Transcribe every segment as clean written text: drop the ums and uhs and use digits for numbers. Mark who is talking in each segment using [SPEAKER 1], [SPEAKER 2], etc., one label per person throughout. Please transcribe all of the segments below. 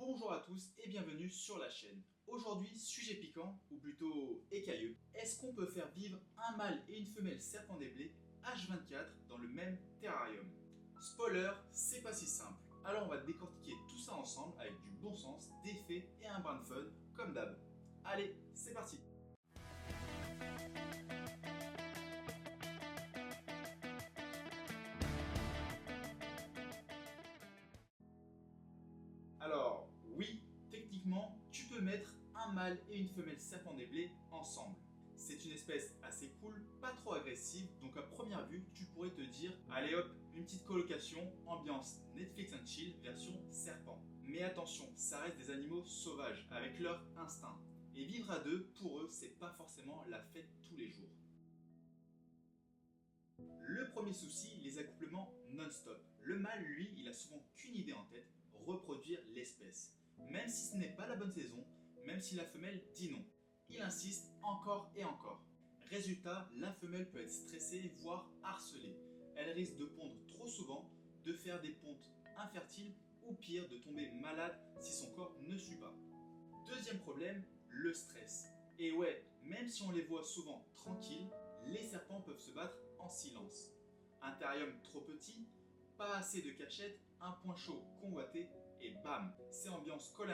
[SPEAKER 1] Bonjour à tous et bienvenue sur la chaîne. Aujourd'hui, sujet piquant, ou plutôt écailleux. Est-ce qu'on peut faire vivre un mâle et une femelle serpent des blés H24 dans le même terrarium? Spoiler, c'est pas si simple. Alors on va décortiquer tout ça ensemble avec du bon sens, des faits et un brin de fun, comme d'hab. Allez, c'est parti! Alors, oui, techniquement, tu peux mettre un mâle et une femelle serpent des blés ensemble. C'est une espèce assez cool, pas trop agressive, donc à première vue, tu pourrais te dire allez hop, une petite colocation, ambiance Netflix and chill version serpent. Mais attention, ça reste des animaux sauvages, avec leur instinct. Et vivre à deux, pour eux, c'est pas forcément la fête tous les jours. Le premier souci, les accouplements non-stop. Le mâle, lui, il a souvent qu'une idée en tête, reproduire l'espèce. Même si ce n'est pas la bonne saison, même si la femelle dit non. Il insiste encore et encore. Résultat, la femelle peut être stressée, voire harcelée. Elle risque de pondre trop souvent, de faire des pontes infertiles ou pire, de tomber malade si son corps ne suit pas. Deuxième problème, le stress. Et ouais, même si on les voit souvent tranquilles, les serpents peuvent se battre en silence. Un terrarium trop petit, pas assez de cachette, un point chaud convoité et bam, c'est ambiance koh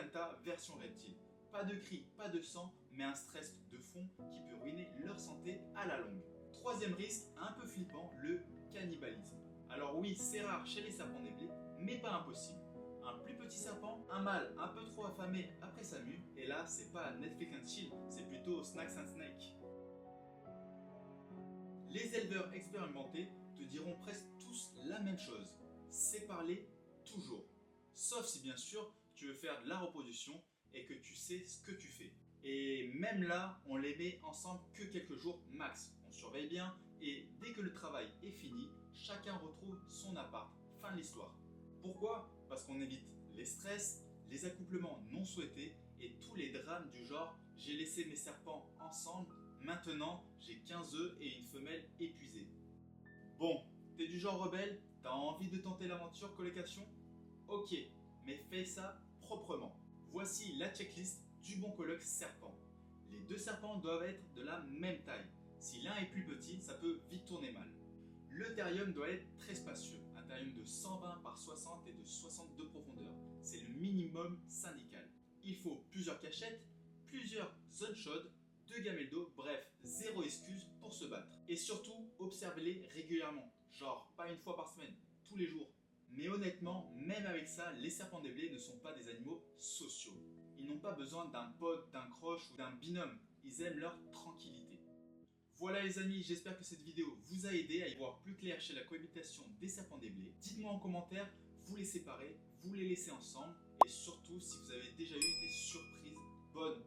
[SPEAKER 1] version reptile. Pas de cris, pas de sang, mais un stress de fond qui peut ruiner leur santé à la longue. Troisième risque, un peu flippant, le cannibalisme. Alors oui, c'est rare chez les serpents des blés, mais pas impossible. Un plus petit serpent, un mâle un peu trop affamé après sa mue, et là c'est pas Netflix and chill, c'est plutôt Snacks and Snake. Les éleveurs expérimentés te diront presque tous la même chose, séparez toujours. Sauf si bien sûr tu veux faire de la reproduction et que tu sais ce que tu fais. Et même là, on les met ensemble que quelques jours max. On surveille bien et dès que le travail est fini, chacun retrouve son appart. Fin de l'histoire. Pourquoi? Parce qu'on évite les stress, les accouplements non souhaités et tous les drames du genre j'ai laissé mes serpents ensemble, maintenant j'ai 15 œufs et une femelle épuisée. Bon, t'es du genre rebelle? T'as envie de tenter l'aventure colocation? Ok, mais fais ça proprement. Voici la checklist du bon coloc serpent. Les deux serpents doivent être de la même taille. Si l'un est plus petit, ça peut vite tourner mal. Le terrium doit être très spacieux, un terrium de 120 par 60 et de 60 de profondeur. C'est le minimum syndical. Il faut plusieurs cachettes, plusieurs zones chaudes, 2 gamelles d'eau, bref, zéro excuse pour se battre. Et surtout, observez-les régulièrement, genre pas une fois par semaine, tous les jours. Mais honnêtement, même avec ça, les serpents des blés ne sont pas des animaux sociaux. Ils n'ont pas besoin d'un pote, d'un croche ou d'un binôme, ils aiment leur tranquillité. Voilà les amis, j'espère que cette vidéo vous a aidé à y voir plus clair chez la cohabitation des serpents des blés. Dites-moi en commentaire, vous les séparez, vous les laissez ensemble et surtout si vous avez déjà eu des surprises bonnes